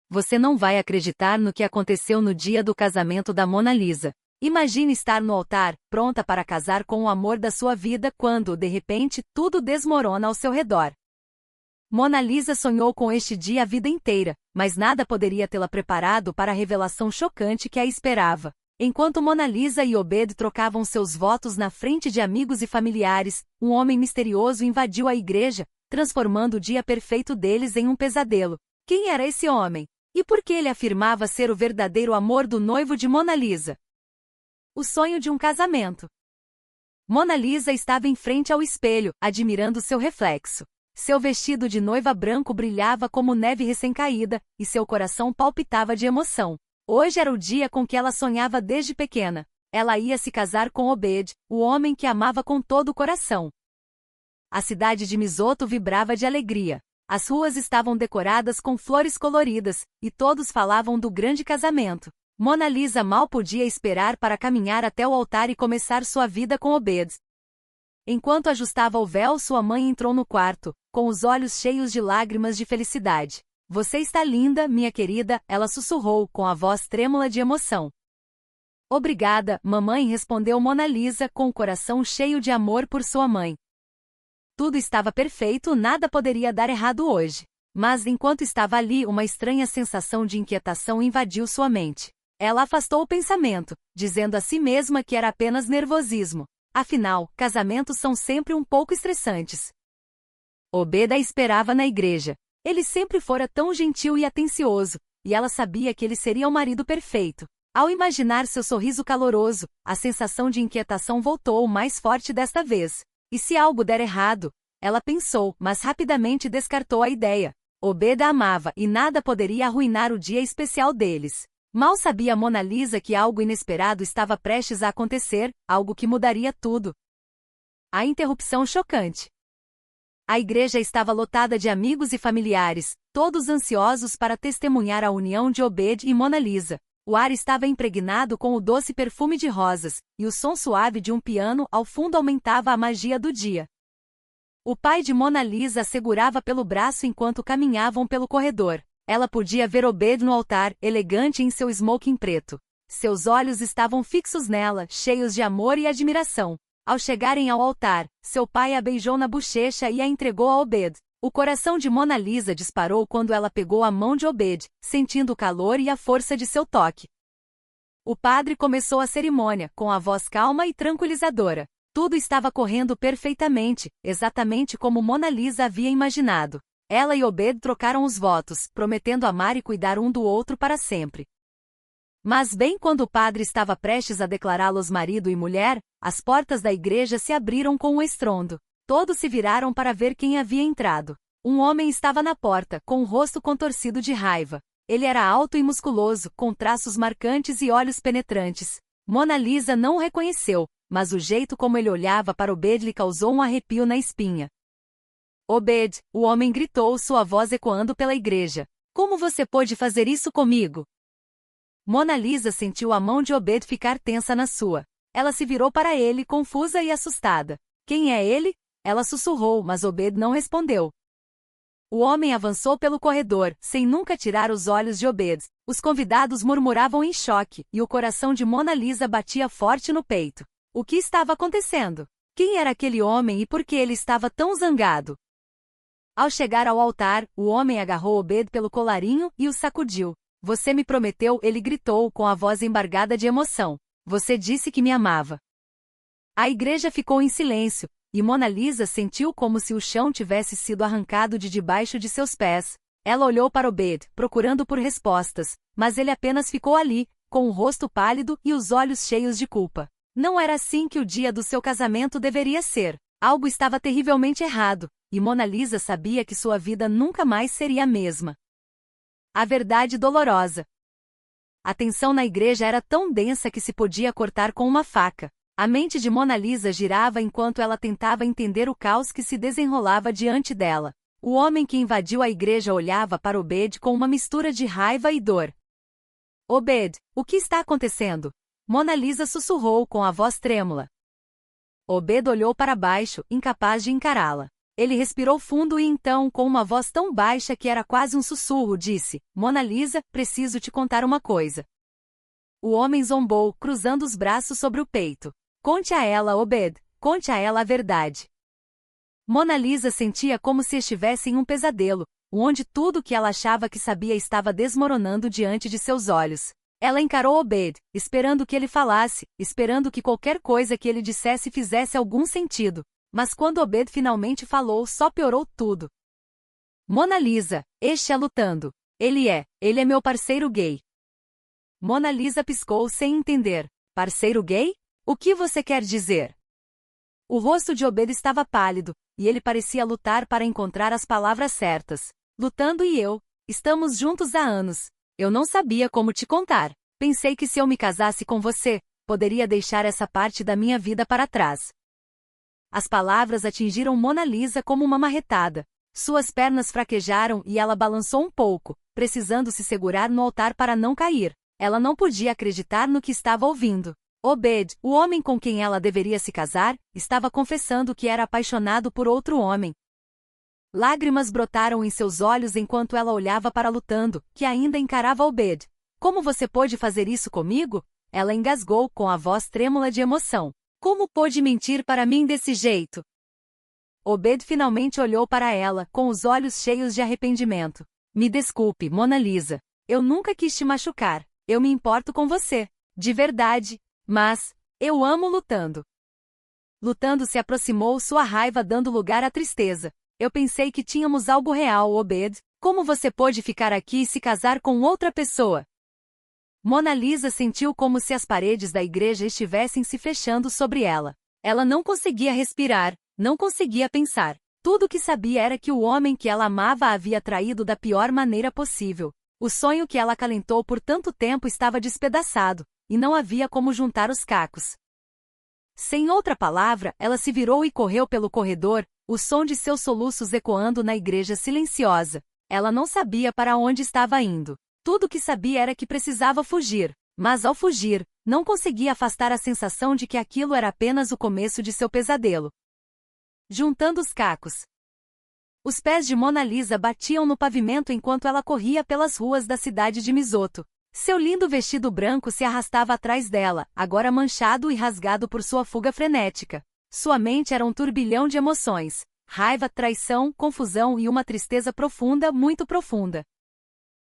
Você não vai acreditar no que aconteceu no dia do casamento da Mona Lisa. Imagine estar no altar, pronta para casar com o amor da sua vida quando, de repente, tudo desmorona ao seu redor. Mona Lisa sonhou com este dia a vida inteira, mas nada poderia tê-la preparado para a revelação chocante que a esperava. Enquanto Mona Lisa e Obed trocavam seus votos na frente de amigos e familiares, um homem misterioso invadiu a igreja, transformando o dia perfeito deles em um pesadelo. Quem era esse homem? E por que ele afirmava ser o verdadeiro amor do noivo de Mona Lisa? O sonho de um casamento. Mona Lisa estava em frente ao espelho, admirando seu reflexo. Seu vestido de noiva branco brilhava como neve recém-caída, e seu coração palpitava de emoção. Hoje era o dia com que ela sonhava desde pequena. Ela ia se casar com Obed, o homem que amava com todo o coração. A cidade de Misoto vibrava de alegria. As ruas estavam decoradas com flores coloridas, e todos falavam do grande casamento. Mona Lisa mal podia esperar para caminhar até o altar e começar sua vida com Obed. Enquanto ajustava o véu, sua mãe entrou no quarto, com os olhos cheios de lágrimas de felicidade. Você está linda, minha querida, ela sussurrou, com a voz trêmula de emoção. Obrigada, mamãe, respondeu Mona Lisa, com o coração cheio de amor por sua mãe. Tudo estava perfeito, nada poderia dar errado hoje. Mas enquanto estava ali, uma estranha sensação de inquietação invadiu sua mente. Ela afastou o pensamento, dizendo a si mesma que era apenas nervosismo. Afinal, casamentos são sempre um pouco estressantes. Obed a esperava na igreja. Ele sempre fora tão gentil e atencioso, e ela sabia que ele seria o marido perfeito. Ao imaginar seu sorriso caloroso, a sensação de inquietação voltou mais forte desta vez. E se algo der errado? Ela pensou, mas rapidamente descartou a ideia. Obed a amava e nada poderia arruinar o dia especial deles. Mal sabia Mona Lisa que algo inesperado estava prestes a acontecer, algo que mudaria tudo. A interrupção chocante. A igreja estava lotada de amigos e familiares, todos ansiosos para testemunhar a união de Obed e Mona Lisa. O ar estava impregnado com o doce perfume de rosas, e o som suave de um piano ao fundo aumentava a magia do dia. O pai de Mona Lisa a segurava pelo braço enquanto caminhavam pelo corredor. Ela podia ver Obed no altar, elegante em seu smoking preto. Seus olhos estavam fixos nela, cheios de amor e admiração. Ao chegarem ao altar, seu pai a beijou na bochecha e a entregou a Obed. O coração de Mona Lisa disparou quando ela pegou a mão de Obed, sentindo o calor e a força de seu toque. O padre começou a cerimônia, com a voz calma e tranquilizadora. Tudo estava correndo perfeitamente, exatamente como Mona Lisa havia imaginado. Ela e Obed trocaram os votos, prometendo amar e cuidar um do outro para sempre. Mas bem quando o padre estava prestes a declará-los marido e mulher, as portas da igreja se abriram com um estrondo. Todos se viraram para ver quem havia entrado. Um homem estava na porta, com o rosto contorcido de raiva. Ele era alto e musculoso, com traços marcantes e olhos penetrantes. Mona Lisa não o reconheceu, mas o jeito como ele olhava para Obed lhe causou um arrepio na espinha. Obed, o homem gritou, sua voz ecoando pela igreja. Como você pôde fazer isso comigo? Mona Lisa sentiu a mão de Obed ficar tensa na sua. Ela se virou para ele, confusa e assustada. Quem é ele? Ela sussurrou, mas Obed não respondeu. O homem avançou pelo corredor, sem nunca tirar os olhos de Obed. Os convidados murmuravam em choque, e o coração de Mona Lisa batia forte no peito. O que estava acontecendo? Quem era aquele homem e por que ele estava tão zangado? Ao chegar ao altar, o homem agarrou Obed pelo colarinho e o sacudiu. Você me prometeu, ele gritou com a voz embargada de emoção. Você disse que me amava. A igreja ficou em silêncio, e Mona Lisa sentiu como se o chão tivesse sido arrancado de debaixo de seus pés. Ela olhou para Obed, procurando por respostas, mas ele apenas ficou ali, com o rosto pálido e os olhos cheios de culpa. Não era assim que o dia do seu casamento deveria ser. Algo estava terrivelmente errado, e Mona Lisa sabia que sua vida nunca mais seria a mesma. A verdade dolorosa. A tensão na igreja era tão densa que se podia cortar com uma faca. A mente de Mona Lisa girava enquanto ela tentava entender o caos que se desenrolava diante dela. O homem que invadiu a igreja olhava para Obed com uma mistura de raiva e dor. Obed, o que está acontecendo? Mona Lisa sussurrou com a voz trêmula. Obed olhou para baixo, incapaz de encará-la. Ele respirou fundo e então, com uma voz tão baixa que era quase um sussurro, disse: Mona Lisa, preciso te contar uma coisa. O homem zombou, cruzando os braços sobre o peito. Conte a ela, Obed, conte a ela a verdade. Mona Lisa sentia como se estivesse em um pesadelo, onde tudo que ela achava que sabia estava desmoronando diante de seus olhos. Ela encarou Obed, esperando que ele falasse, esperando que qualquer coisa que ele dissesse fizesse algum sentido. Mas quando Obed finalmente falou, só piorou tudo. Mona Lisa, este é lutando. Ele é meu parceiro gay. Mona Lisa piscou sem entender. Parceiro gay? O que você quer dizer? O rosto de Obed estava pálido, e ele parecia lutar para encontrar as palavras certas. Lutando e eu, estamos juntos há anos. Eu não sabia como te contar. Pensei que se eu me casasse com você, poderia deixar essa parte da minha vida para trás. As palavras atingiram Mona Lisa como uma marretada. Suas pernas fraquejaram e ela balançou um pouco, precisando se segurar no altar para não cair. Ela não podia acreditar no que estava ouvindo. Obed, o homem com quem ela deveria se casar, estava confessando que era apaixonado por outro homem. Lágrimas brotaram em seus olhos enquanto ela olhava para Lutando, que ainda encarava Obed. Como você pôde fazer isso comigo? Ela engasgou com a voz trêmula de emoção. Como pôde mentir para mim desse jeito? Obed finalmente olhou para ela, com os olhos cheios de arrependimento. Me desculpe, Mona Lisa. Eu nunca quis te machucar. Eu me importo com você. De verdade. Mas, eu amo Lutando. Lutando se aproximou, sua raiva dando lugar à tristeza. Eu pensei que tínhamos algo real, Obed. Como você pôde ficar aqui e se casar com outra pessoa? Mona Lisa sentiu como se as paredes da igreja estivessem se fechando sobre ela. Ela não conseguia respirar, não conseguia pensar. Tudo o que sabia era que o homem que ela amava a havia traído da pior maneira possível. O sonho que ela acalentou por tanto tempo estava despedaçado, e não havia como juntar os cacos. Sem outra palavra, ela se virou e correu pelo corredor, o som de seus soluços ecoando na igreja silenciosa. Ela não sabia para onde estava indo. Tudo o que sabia era que precisava fugir, mas ao fugir, não conseguia afastar a sensação de que aquilo era apenas o começo de seu pesadelo. Juntando os cacos. Os pés de Mona Lisa batiam no pavimento enquanto ela corria pelas ruas da cidade de Misoto. Seu lindo vestido branco se arrastava atrás dela, agora manchado e rasgado por sua fuga frenética. Sua mente era um turbilhão de emoções: raiva, traição, confusão e uma tristeza profunda, muito profunda.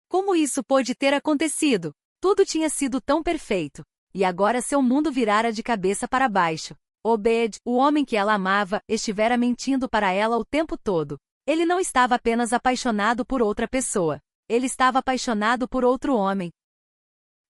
Como isso pôde ter acontecido? Tudo tinha sido tão perfeito. E agora seu mundo virara de cabeça para baixo. Obed, o homem que ela amava, estivera mentindo para ela o tempo todo. Ele não estava apenas apaixonado por outra pessoa. Ele estava apaixonado por outro homem.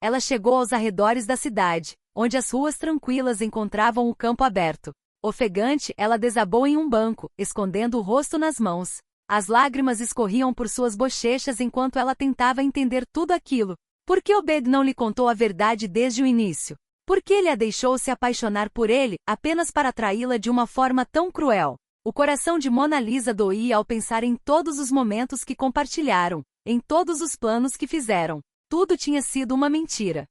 Ela chegou aos arredores da cidade, onde as ruas tranquilas encontravam o campo aberto. Ofegante, ela desabou em um banco, escondendo o rosto nas mãos. As lágrimas escorriam por suas bochechas enquanto ela tentava entender tudo aquilo. Por que Obed não lhe contou a verdade desde o início? Por que ele a deixou se apaixonar por ele, apenas para traí-la de uma forma tão cruel? O coração de Mona Lisa doía ao pensar em todos os momentos que compartilharam, em todos os planos que fizeram. Tudo tinha sido uma mentira.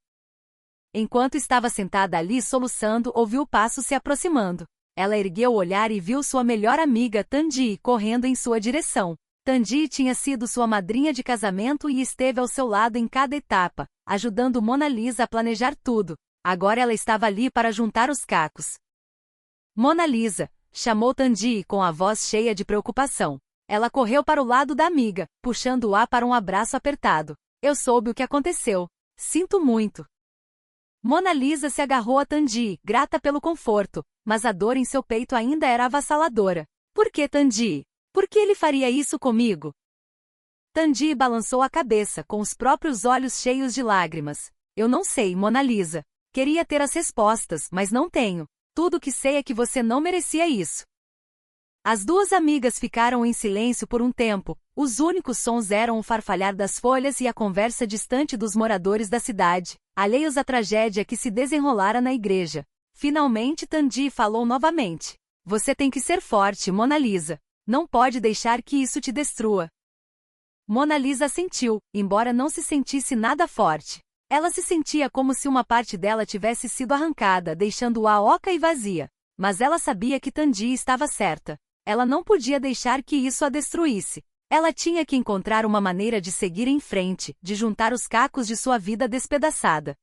Enquanto estava sentada ali soluçando, ouviu passos se aproximando. Ela ergueu o olhar e viu sua melhor amiga Tandy correndo em sua direção. Tandy tinha sido sua madrinha de casamento e esteve ao seu lado em cada etapa, ajudando Mona Lisa a planejar tudo. Agora ela estava ali para juntar os cacos. Mona Lisa, chamou Tandy com a voz cheia de preocupação. Ela correu para o lado da amiga, puxando-a para um abraço apertado. Eu soube o que aconteceu. Sinto muito. Mona Lisa se agarrou a Tandy, grata pelo conforto, mas a dor em seu peito ainda era avassaladora. Por que Tandy? Por que ele faria isso comigo? Tandy balançou a cabeça, com os próprios olhos cheios de lágrimas. Eu não sei, Mona Lisa. Queria ter as respostas, mas não tenho. Tudo o que sei é que você não merecia isso. As duas amigas ficaram em silêncio por um tempo. Os únicos sons eram o farfalhar das folhas e a conversa distante dos moradores da cidade, alheios à tragédia que se desenrolara na igreja. Finalmente Tandy falou novamente. Você tem que ser forte, Mona Lisa. Não pode deixar que isso te destrua. Mona Lisa assentiu, embora não se sentisse nada forte. Ela se sentia como se uma parte dela tivesse sido arrancada, deixando-a oca e vazia. Mas ela sabia que Tandy estava certa. Ela não podia deixar que isso a destruísse. Ela tinha que encontrar uma maneira de seguir em frente, de juntar os cacos de sua vida despedaçada.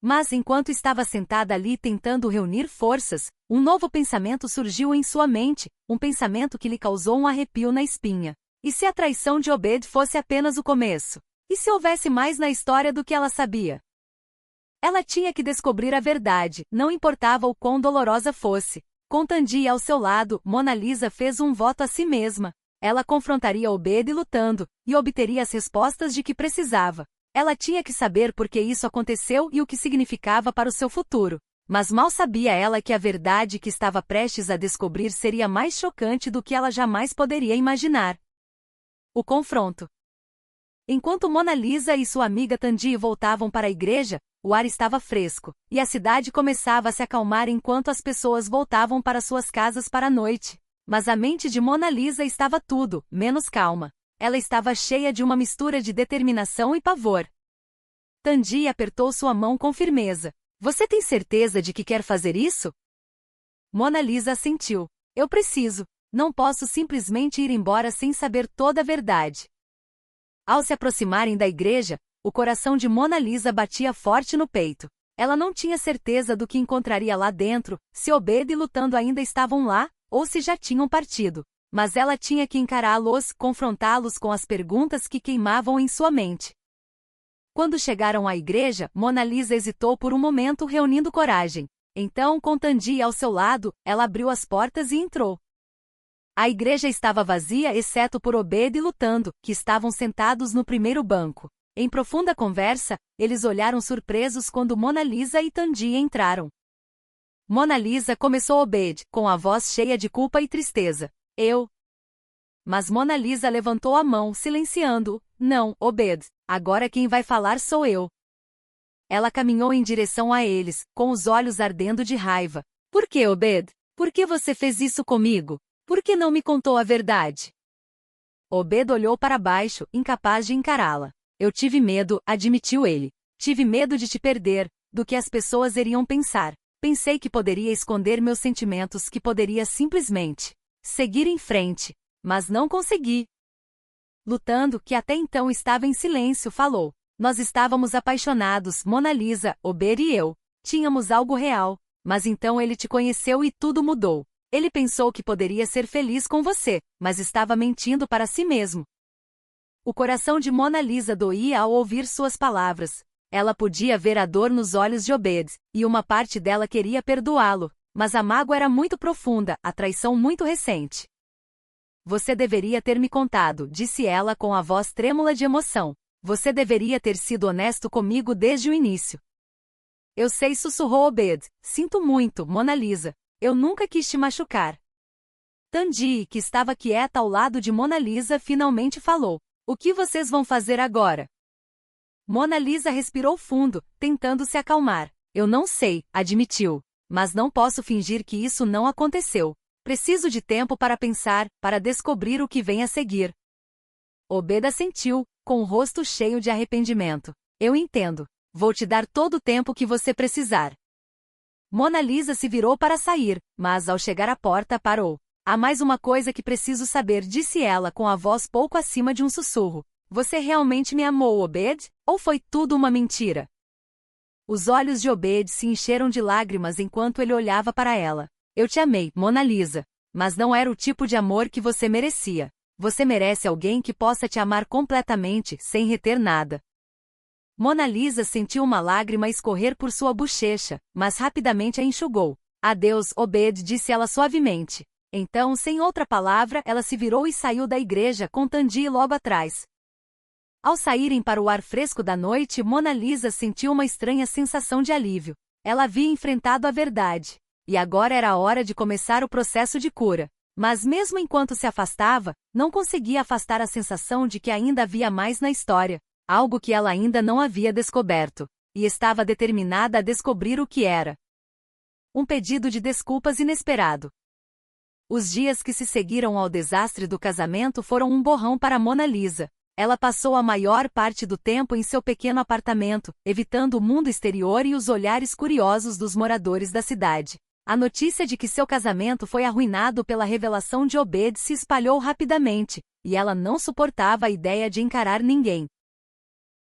Mas enquanto estava sentada ali tentando reunir forças, um novo pensamento surgiu em sua mente, um pensamento que lhe causou um arrepio na espinha. E se a traição de Obed fosse apenas o começo? E se houvesse mais na história do que ela sabia? Ela tinha que descobrir a verdade, não importava o quão dolorosa fosse. Com Tandy ao seu lado, Mona Lisa fez um voto a si mesma. Ela confrontaria Obed lutando, e obteria as respostas de que precisava. Ela tinha que saber por que isso aconteceu e o que significava para o seu futuro. Mas mal sabia ela que a verdade que estava prestes a descobrir seria mais chocante do que ela jamais poderia imaginar. O confronto. Enquanto Mona Lisa e sua amiga Tandy voltavam para a igreja, o ar estava fresco, e a cidade começava a se acalmar enquanto as pessoas voltavam para suas casas para a noite. Mas a mente de Mona Lisa estava tudo, menos calma. Ela estava cheia de uma mistura de determinação e pavor. Tandy apertou sua mão com firmeza. Você tem certeza de que quer fazer isso? Mona Lisa assentiu. Eu preciso. Não posso simplesmente ir embora sem saber toda a verdade. Ao se aproximarem da igreja, o coração de Mona Lisa batia forte no peito. Ela não tinha certeza do que encontraria lá dentro, se Obed e lutando ainda estavam lá, ou se já tinham partido. Mas ela tinha que encará-los, confrontá-los com as perguntas que queimavam em sua mente. Quando chegaram à igreja, Mona Lisa hesitou por um momento, reunindo coragem. Então, com Tandy ao seu lado, ela abriu as portas e entrou. A igreja estava vazia exceto por Obed e lutando, que estavam sentados no primeiro banco. Em profunda conversa, eles olharam surpresos quando Mona Lisa e Tandy entraram. Mona Lisa começou Obed, com a voz cheia de culpa e tristeza. Mas Mona Lisa levantou a mão, silenciando-o. Não, Obed, agora quem vai falar sou eu. Ela caminhou em direção a eles, com os olhos ardendo de raiva. Por que, Obed? Por que você fez isso comigo? Por que não me contou a verdade? Obed olhou para baixo, incapaz de encará-la. Eu tive medo, admitiu ele. Tive medo de te perder, do que as pessoas iriam pensar. Pensei que poderia esconder meus sentimentos, que poderia simplesmente seguir em frente, mas não consegui. Lutando, que até então estava em silêncio, falou. Nós estávamos apaixonados, Mona Lisa, Obed e eu. Tínhamos algo real, mas então ele te conheceu e tudo mudou. Ele pensou que poderia ser feliz com você, mas estava mentindo para si mesmo. O coração de Mona Lisa doía ao ouvir suas palavras. Ela podia ver a dor nos olhos de Obed, e uma parte dela queria perdoá-lo, mas a mágoa era muito profunda, a traição muito recente. Você deveria ter me contado, disse ela com a voz trêmula de emoção. Você deveria ter sido honesto comigo desde o início. Eu sei, sussurrou Obed. Sinto muito, Mona Lisa. Eu nunca quis te machucar. Tandy, que estava quieta ao lado de Mona Lisa, finalmente falou. O que vocês vão fazer agora? Mona Lisa respirou fundo, tentando se acalmar. Eu não sei, admitiu. Mas não posso fingir que isso não aconteceu. Preciso de tempo para pensar, para descobrir o que vem a seguir. Obed assentiu, com o rosto cheio de arrependimento. Eu entendo. Vou te dar todo o tempo que você precisar. Mona Lisa se virou para sair, mas ao chegar à porta parou. Há mais uma coisa que preciso saber, disse ela com a voz pouco acima de um sussurro. Você realmente me amou, Obed? Ou foi tudo uma mentira? Os olhos de Obed se encheram de lágrimas enquanto ele olhava para ela. Eu te amei, Mona Lisa. Mas não era o tipo de amor que você merecia. Você merece alguém que possa te amar completamente, sem reter nada. Mona Lisa sentiu uma lágrima escorrer por sua bochecha, mas rapidamente a enxugou. Adeus, Obed, disse ela suavemente. Então, sem outra palavra, ela se virou e saiu da igreja com Tandy logo atrás. Ao saírem para o ar fresco da noite, Mona Lisa sentiu uma estranha sensação de alívio. Ela havia enfrentado a verdade. E agora era a hora de começar o processo de cura. Mas mesmo enquanto se afastava, não conseguia afastar a sensação de que ainda havia mais na história. Algo que ela ainda não havia descoberto. E estava determinada a descobrir o que era. Um pedido de desculpas inesperado. Os dias que se seguiram ao desastre do casamento foram um borrão para Mona Lisa. Ela passou a maior parte do tempo em seu pequeno apartamento, evitando o mundo exterior e os olhares curiosos dos moradores da cidade. A notícia de que seu casamento foi arruinado pela revelação de Obed se espalhou rapidamente, e ela não suportava a ideia de encarar ninguém.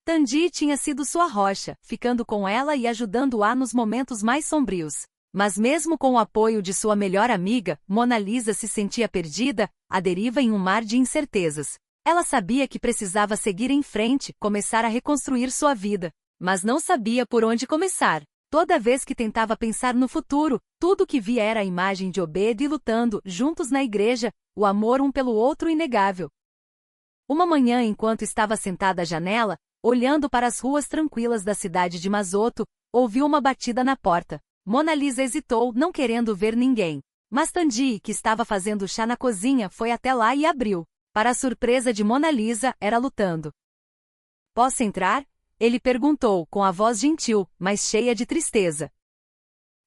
Tandi tinha sido sua rocha, ficando com ela e ajudando-a nos momentos mais sombrios. Mas mesmo com o apoio de sua melhor amiga, Mona Lisa se sentia perdida, à deriva em um mar de incertezas. Ela sabia que precisava seguir em frente, começar a reconstruir sua vida, mas não sabia por onde começar. Toda vez que tentava pensar no futuro, tudo que via era a imagem de Obed lutando, juntos na igreja, o amor um pelo outro inegável. Uma manhã, enquanto estava sentada à janela, olhando para as ruas tranquilas da cidade de Mazoto, ouviu uma batida na porta. Mona Lisa hesitou, não querendo ver ninguém. Mas Tandi, que estava fazendo chá na cozinha, foi até lá e abriu. Para a surpresa de Mona Lisa, era lutando. "Posso entrar?" ele perguntou, com a voz gentil, mas cheia de tristeza.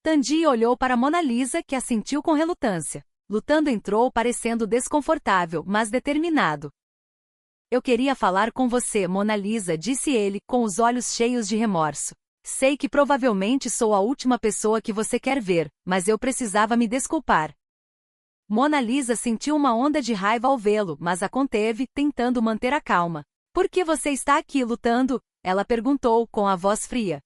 Tandi olhou para Mona Lisa, que assentiu com relutância. Lutando entrou, parecendo desconfortável, mas determinado. "Eu queria falar com você, Mona Lisa", disse ele, com os olhos cheios de remorso. "Sei que provavelmente sou a última pessoa que você quer ver, mas eu precisava me desculpar." Mona Lisa sentiu uma onda de raiva ao vê-lo, mas a conteve, tentando manter a calma. "Por que você está aqui lutando?" ela perguntou, com a voz fria.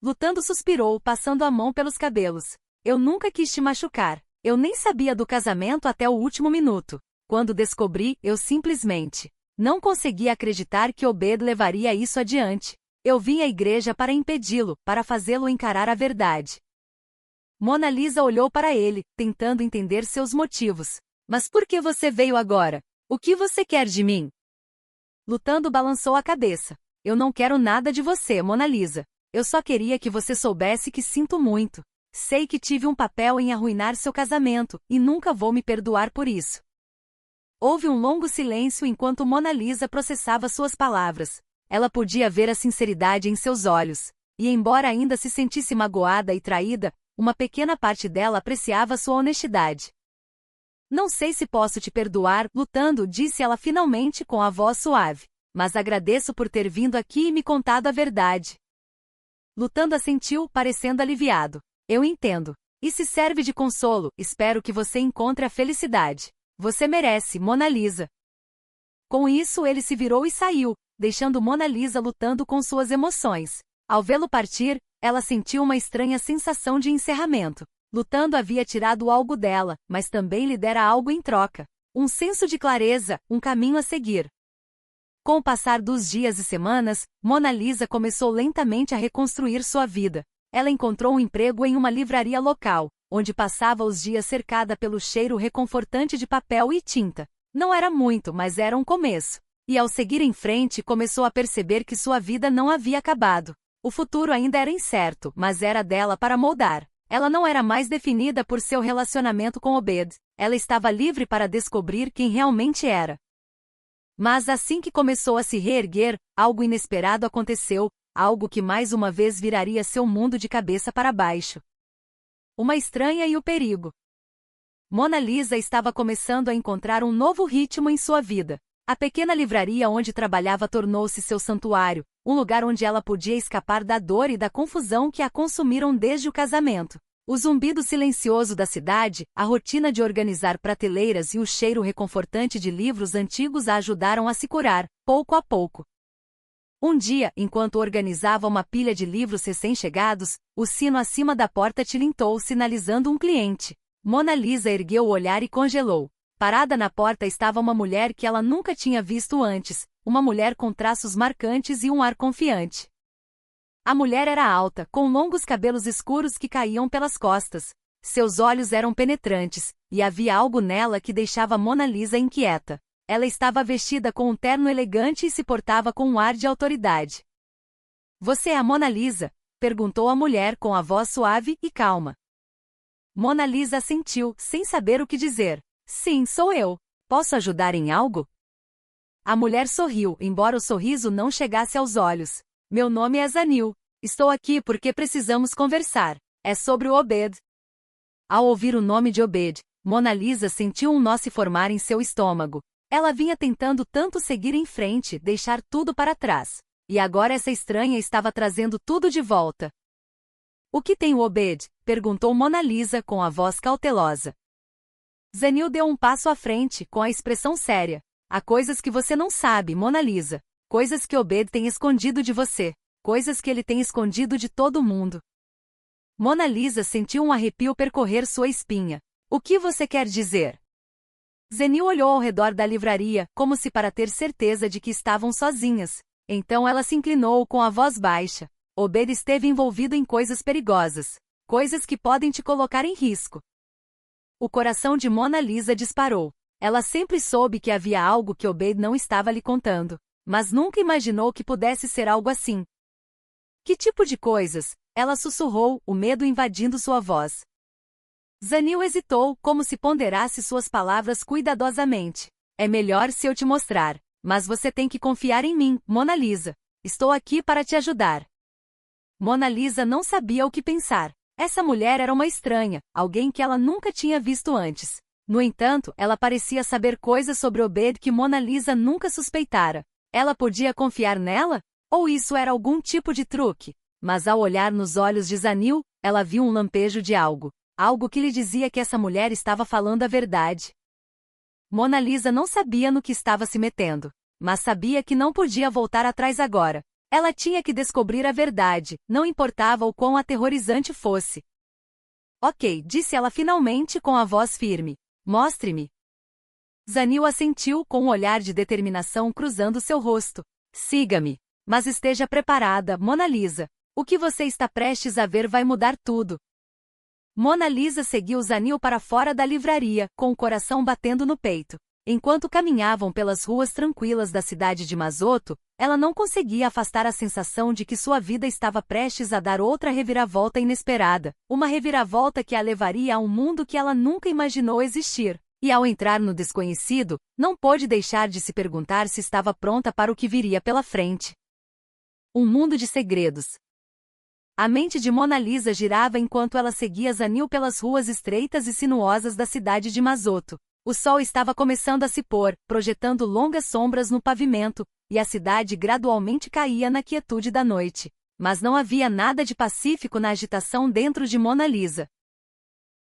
Lutando suspirou, passando a mão pelos cabelos. "Eu nunca quis te machucar. Eu nem sabia do casamento até o último minuto. Quando descobri, eu simplesmente não conseguia acreditar que Obed levaria isso adiante. Eu vim à igreja para impedi-lo, para fazê-lo encarar a verdade." Mona Lisa olhou para ele, tentando entender seus motivos. "Mas por que você veio agora? O que você quer de mim?" Lutando balançou a cabeça. "Eu não quero nada de você, Mona Lisa. Eu só queria que você soubesse que sinto muito. Sei que tive um papel em arruinar seu casamento, e nunca vou me perdoar por isso." Houve um longo silêncio enquanto Mona Lisa processava suas palavras. Ela podia ver a sinceridade em seus olhos. E embora ainda se sentisse magoada e traída, uma pequena parte dela apreciava sua honestidade. "Não sei se posso te perdoar, lutando", disse ela finalmente com a voz suave. "Mas agradeço por ter vindo aqui e me contado a verdade." Lutando assentiu, parecendo aliviado. "Eu entendo. E se serve de consolo, espero que você encontre a felicidade. Você merece, Mona Lisa." Com isso ele se virou e saiu, deixando Mona Lisa lutando com suas emoções. Ao vê-lo partir, ela sentiu uma estranha sensação de encerramento. Lutando havia tirado algo dela, mas também lhe dera algo em troca. Um senso de clareza, um caminho a seguir. Com o passar dos dias e semanas, Mona Lisa começou lentamente a reconstruir sua vida. Ela encontrou um emprego em uma livraria local, onde passava os dias cercada pelo cheiro reconfortante de papel e tinta. Não era muito, mas era um começo. E ao seguir em frente, começou a perceber que sua vida não havia acabado. O futuro ainda era incerto, mas era dela para moldar. Ela não era mais definida por seu relacionamento com Obed. Ela estava livre para descobrir quem realmente era. Mas assim que começou a se reerguer, algo inesperado aconteceu, algo que mais uma vez viraria seu mundo de cabeça para baixo. Uma estranha e o perigo. Mona Lisa estava começando a encontrar um novo ritmo em sua vida. A pequena livraria onde trabalhava tornou-se seu santuário, um lugar onde ela podia escapar da dor e da confusão que a consumiram desde o casamento. O zumbido silencioso da cidade, a rotina de organizar prateleiras e o cheiro reconfortante de livros antigos a ajudaram a se curar, pouco a pouco. Um dia, enquanto organizava uma pilha de livros recém-chegados, o sino acima da porta tilintou, sinalizando um cliente. Mona Lisa ergueu o olhar e congelou. Parada na porta estava uma mulher que ela nunca tinha visto antes, uma mulher com traços marcantes e um ar confiante. A mulher era alta, com longos cabelos escuros que caíam pelas costas. Seus olhos eram penetrantes, e havia algo nela que deixava Mona Lisa inquieta. Ela estava vestida com um terno elegante e se portava com um ar de autoridade. "Você é a Mona Lisa?", perguntou a mulher com a voz suave e calma. Mona Lisa assentiu, sem saber o que dizer. "Sim, sou eu. Posso ajudar em algo?" A mulher sorriu, embora o sorriso não chegasse aos olhos. "Meu nome é Zanil. Estou aqui porque precisamos conversar. É sobre o Obed." Ao ouvir o nome de Obed, Mona Lisa sentiu um nó se formar em seu estômago. Ela vinha tentando tanto seguir em frente, deixar tudo para trás. E agora essa estranha estava trazendo tudo de volta. O que tem o Obed? Perguntou Mona Lisa com a voz cautelosa. Zanil deu um passo à frente, com a expressão séria. Há coisas que você não sabe, Mona Lisa. Coisas que Obed tem escondido de você. Coisas que ele tem escondido de todo mundo. Mona Lisa sentiu um arrepio percorrer sua espinha. O que você quer dizer? Zanil olhou ao redor da livraria, como se para ter certeza de que estavam sozinhas. Então ela se inclinou com a voz baixa. Obed esteve envolvido em coisas perigosas. Coisas que podem te colocar em risco. O coração de Mona Lisa disparou. Ela sempre soube que havia algo que Obed não estava lhe contando, mas nunca imaginou que pudesse ser algo assim. Que tipo de coisas? Ela sussurrou, o medo invadindo sua voz. Zanil hesitou, como se ponderasse suas palavras cuidadosamente. É melhor se eu te mostrar, mas você tem que confiar em mim, Mona Lisa. Estou aqui para te ajudar. Mona Lisa não sabia o que pensar. Essa mulher era uma estranha, alguém que ela nunca tinha visto antes. No entanto, ela parecia saber coisas sobre Obed que Mona Lisa nunca suspeitara. Ela podia confiar nela? Ou isso era algum tipo de truque? Mas ao olhar nos olhos de Zanil, ela viu um lampejo de algo. Algo que lhe dizia que essa mulher estava falando a verdade. Mona Lisa não sabia no que estava se metendo, mas sabia que não podia voltar atrás agora. Ela tinha que descobrir a verdade, não importava o quão aterrorizante fosse. Ok, disse ela finalmente com a voz firme. Mostre-me. Zanil assentiu com um olhar de determinação cruzando seu rosto. Siga-me. Mas esteja preparada, Mona Lisa. O que você está prestes a ver vai mudar tudo. Mona Lisa seguiu Zanil para fora da livraria, com o coração batendo no peito. Enquanto caminhavam pelas ruas tranquilas da cidade de Mazoto, ela não conseguia afastar a sensação de que sua vida estava prestes a dar outra reviravolta inesperada, uma reviravolta que a levaria a um mundo que ela nunca imaginou existir. E ao entrar no desconhecido, não pôde deixar de se perguntar se estava pronta para o que viria pela frente. Um mundo de segredos. A mente de Mona Lisa girava enquanto ela seguia Zanil pelas ruas estreitas e sinuosas da cidade de Mazoto. O sol estava começando a se pôr, projetando longas sombras no pavimento, e a cidade gradualmente caía na quietude da noite. Mas não havia nada de pacífico na agitação dentro de Mona Lisa.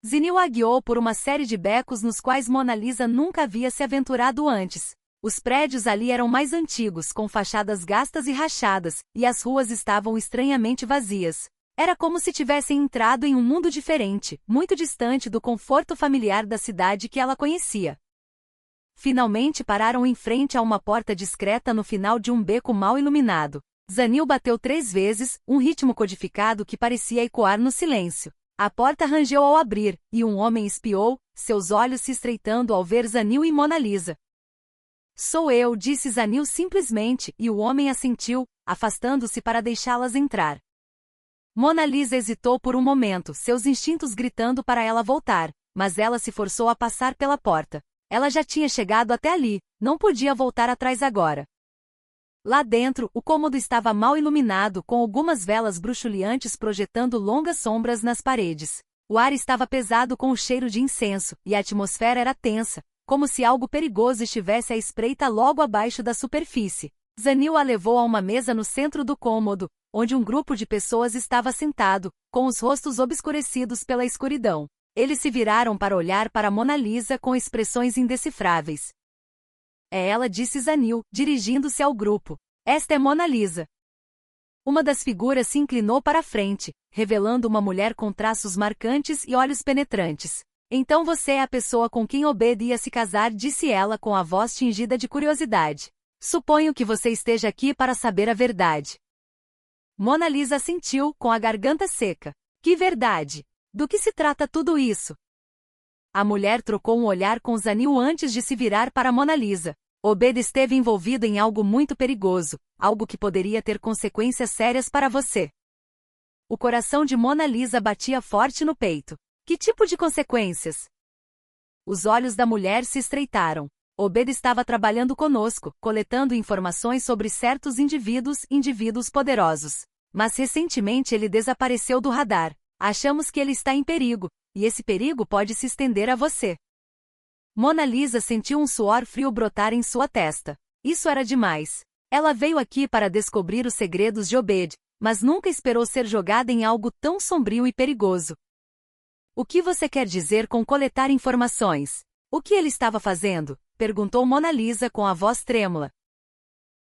Zanil a guiou por uma série de becos nos quais Mona Lisa nunca havia se aventurado antes. Os prédios ali eram mais antigos, com fachadas gastas e rachadas, e as ruas estavam estranhamente vazias. Era como se tivessem entrado em um mundo diferente, muito distante do conforto familiar da cidade que ela conhecia. Finalmente pararam em frente a uma porta discreta no final de um beco mal iluminado. Zanil bateu 3 vezes, um ritmo codificado que parecia ecoar no silêncio. A porta rangeu ao abrir, e um homem espiou, seus olhos se estreitando ao ver Zanil e Mona Lisa. Sou eu, disse Zanil simplesmente, e o homem assentiu, afastando-se para deixá-las entrar. Mona Lisa hesitou por um momento, seus instintos gritando para ela voltar, mas ela se forçou a passar pela porta. Ela já tinha chegado até ali, não podia voltar atrás agora. Lá dentro, o cômodo estava mal iluminado, com algumas velas bruxuleantes projetando longas sombras nas paredes. O ar estava pesado com o cheiro de incenso, e a atmosfera era tensa, como se algo perigoso estivesse à espreita logo abaixo da superfície. Zanil a levou a uma mesa no centro do cômodo, onde um grupo de pessoas estava sentado, com os rostos obscurecidos pela escuridão. Eles se viraram para olhar para Mona Lisa com expressões indecifráveis. É ela, disse Zanil, dirigindo-se ao grupo. Esta é Mona Lisa. Uma das figuras se inclinou para a frente, revelando uma mulher com traços marcantes e olhos penetrantes. Então você é a pessoa com quem Obed ia se casar, disse ela com a voz tingida de curiosidade. Suponho que você esteja aqui para saber a verdade. Mona Lisa assentiu, com a garganta seca. Que verdade? Do que se trata tudo isso? A mulher trocou um olhar com Zanil antes de se virar para Mona Lisa. Obed esteve envolvido em algo muito perigoso, algo que poderia ter consequências sérias para você. O coração de Mona Lisa batia forte no peito. Que tipo de consequências? Os olhos da mulher se estreitaram. Obed estava trabalhando conosco, coletando informações sobre certos indivíduos poderosos. Mas recentemente ele desapareceu do radar. Achamos que ele está em perigo, e esse perigo pode se estender a você. Mona Lisa sentiu um suor frio brotar em sua testa. Isso era demais. Ela veio aqui para descobrir os segredos de Obed, mas nunca esperou ser jogada em algo tão sombrio e perigoso. O que você quer dizer com coletar informações? O que ele estava fazendo? Perguntou Mona Lisa com a voz trêmula.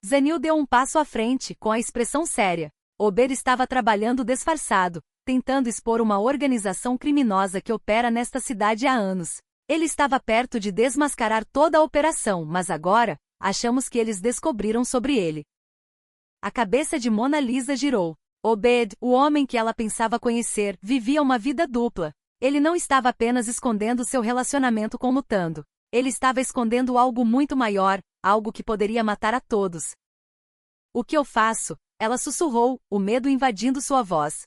Zanil deu um passo à frente, com a expressão séria. Obed estava trabalhando disfarçado, tentando expor uma organização criminosa que opera nesta cidade há anos. Ele estava perto de desmascarar toda a operação, mas agora, achamos que eles descobriram sobre ele. A cabeça de Mona Lisa girou. Obed, o homem que ela pensava conhecer, vivia uma vida dupla. Ele não estava apenas escondendo seu relacionamento com Lutando. Ele estava escondendo algo muito maior, algo que poderia matar a todos. O que eu faço? Ela sussurrou, o medo invadindo sua voz.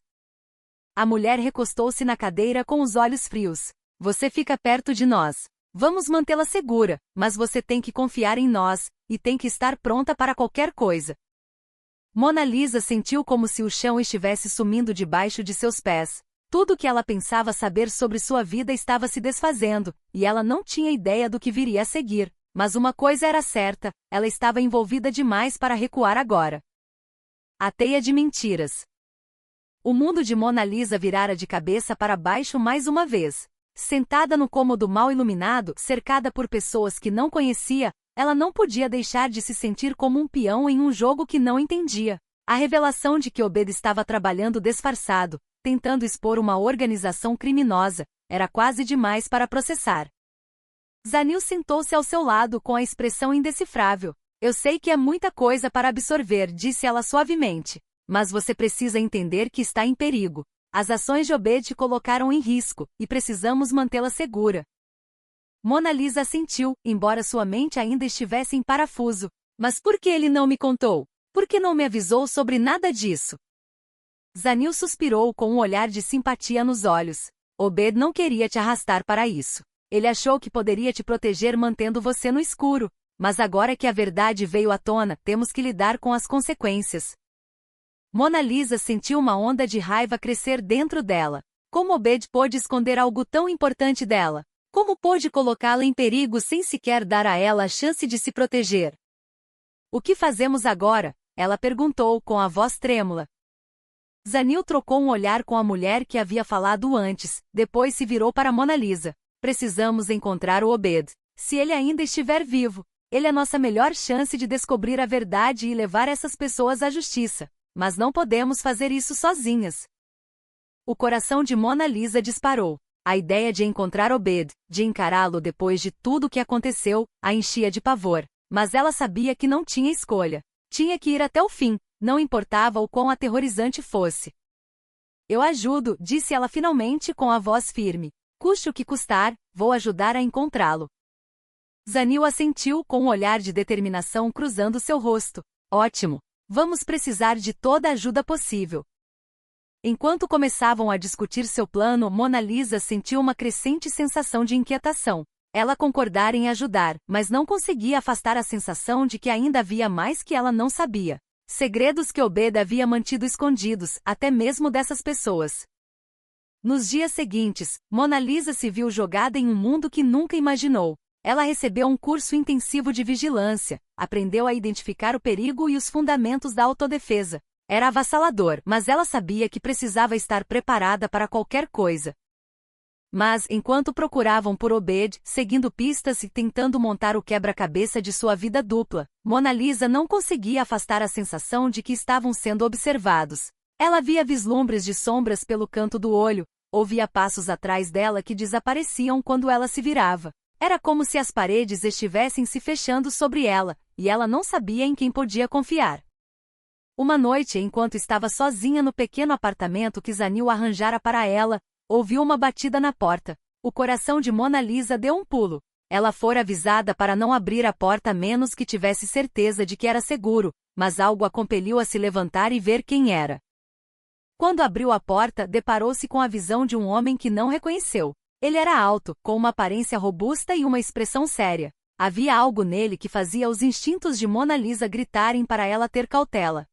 A mulher recostou-se na cadeira com os olhos frios. Você fica perto de nós. Vamos mantê-la segura, mas você tem que confiar em nós, e tem que estar pronta para qualquer coisa. Mona Lisa sentiu como se o chão estivesse sumindo debaixo de seus pés. Tudo o que ela pensava saber sobre sua vida estava se desfazendo, e ela não tinha ideia do que viria a seguir. Mas uma coisa era certa, ela estava envolvida demais para recuar agora. A teia de mentiras. O mundo de Mona Lisa virara de cabeça para baixo mais uma vez. Sentada no cômodo mal iluminado, cercada por pessoas que não conhecia, ela não podia deixar de se sentir como um peão em um jogo que não entendia. A revelação de que Obed estava trabalhando disfarçado, tentando expor uma organização criminosa, era quase demais para processar. Zanil sentou-se ao seu lado com a expressão indecifrável. Eu sei que é muita coisa para absorver, disse ela suavemente. Mas você precisa entender que está em perigo. As ações de Obed te colocaram em risco, e precisamos mantê-la segura. Mona Lisa assentiu, embora sua mente ainda estivesse em parafuso. Mas por que ele não me contou? Por que não me avisou sobre nada disso? Zanil suspirou com um olhar de simpatia nos olhos. Obed não queria te arrastar para isso. Ele achou que poderia te proteger mantendo você no escuro. Mas agora que a verdade veio à tona, temos que lidar com as consequências. Mona Lisa sentiu uma onda de raiva crescer dentro dela. Como Obed pôde esconder algo tão importante dela? Como pôde colocá-la em perigo sem sequer dar a ela a chance de se proteger? O que fazemos agora? Ela perguntou com a voz trêmula. Zanil trocou um olhar com a mulher que havia falado antes, depois se virou para Mona Lisa. Precisamos encontrar o Obed. Se ele ainda estiver vivo, ele é nossa melhor chance de descobrir a verdade e levar essas pessoas à justiça. Mas não podemos fazer isso sozinhas. O coração de Mona Lisa disparou. A ideia de encontrar Obed, de encará-lo depois de tudo o que aconteceu, a enchia de pavor. Mas ela sabia que não tinha escolha. Tinha que ir até o fim, não importava o quão aterrorizante fosse. Eu ajudo, disse ela finalmente com a voz firme. Custe o que custar, vou ajudar a encontrá-lo. Zanil assentiu com um olhar de determinação cruzando seu rosto. Ótimo! Vamos precisar de toda a ajuda possível. Enquanto começavam a discutir seu plano, Mona Lisa sentiu uma crescente sensação de inquietação. Ela concordara em ajudar, mas não conseguia afastar a sensação de que ainda havia mais que ela não sabia. Segredos que Obed havia mantido escondidos, até mesmo dessas pessoas. Nos dias seguintes, Mona Lisa se viu jogada em um mundo que nunca imaginou. Ela recebeu um curso intensivo de vigilância, aprendeu a identificar o perigo e os fundamentos da autodefesa. Era avassalador, mas ela sabia que precisava estar preparada para qualquer coisa. Mas, enquanto procuravam por Obed, seguindo pistas e tentando montar o quebra-cabeça de sua vida dupla, Mona Lisa não conseguia afastar a sensação de que estavam sendo observados. Ela via vislumbres de sombras pelo canto do olho, ouvia passos atrás dela que desapareciam quando ela se virava. Era como se as paredes estivessem se fechando sobre ela, e ela não sabia em quem podia confiar. Uma noite, enquanto estava sozinha no pequeno apartamento que Zanil arranjara para ela, ouviu uma batida na porta. O coração de Mona Lisa deu um pulo. Ela fora avisada para não abrir a porta a menos que tivesse certeza de que era seguro, mas algo a compeliu a se levantar e ver quem era. Quando abriu a porta, deparou-se com a visão de um homem que não reconheceu. Ele era alto, com uma aparência robusta e uma expressão séria. Havia algo nele que fazia os instintos de Mona Lisa gritarem para ela ter cautela.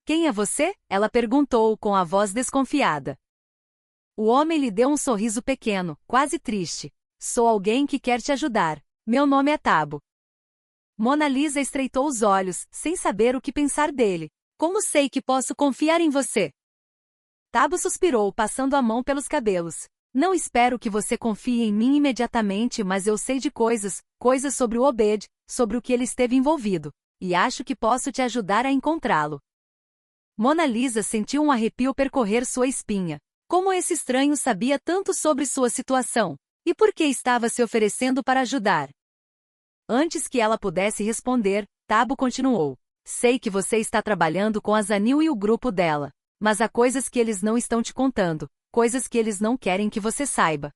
Quem é você? Ela perguntou com a voz desconfiada. O homem lhe deu um sorriso pequeno, quase triste. Sou alguém que quer te ajudar. Meu nome é Tabo. Mona Lisa estreitou os olhos, sem saber o que pensar dele. Como sei que posso confiar em você? Tabo suspirou, passando a mão pelos cabelos. Não espero que você confie em mim imediatamente, mas eu sei de coisas sobre o Obed, sobre o que ele esteve envolvido. E acho que posso te ajudar a encontrá-lo. Mona Lisa sentiu um arrepio percorrer sua espinha. Como esse estranho sabia tanto sobre sua situação? E por que estava se oferecendo para ajudar? Antes que ela pudesse responder, Tabo continuou. Sei que você está trabalhando com a Zanil e o grupo dela. Mas há coisas que eles não estão te contando, coisas que eles não querem que você saiba.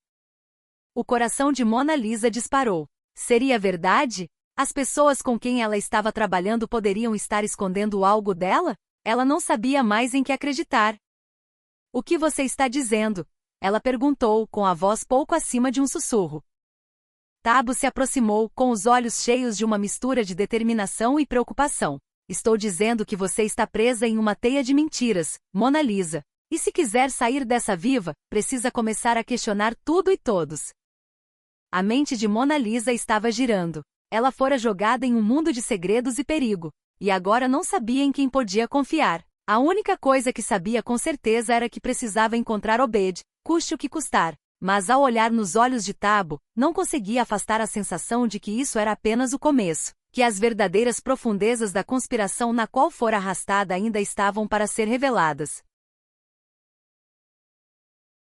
O coração de Mona Lisa disparou. Seria verdade? As pessoas com quem ela estava trabalhando poderiam estar escondendo algo dela? Ela não sabia mais em que acreditar. O que você está dizendo? Ela perguntou, com a voz pouco acima de um sussurro. Tabo se aproximou, com os olhos cheios de uma mistura de determinação e preocupação. Estou dizendo que você está presa em uma teia de mentiras, Mona Lisa. E se quiser sair dessa viva, precisa começar a questionar tudo e todos. A mente de Mona Lisa estava girando. Ela fora jogada em um mundo de segredos e perigo. E agora não sabia em quem podia confiar. A única coisa que sabia com certeza era que precisava encontrar Obed, custe o que custar. Mas ao olhar nos olhos de Tabo, não conseguia afastar a sensação de que isso era apenas o começo, que as verdadeiras profundezas da conspiração na qual fora arrastada ainda estavam para ser reveladas.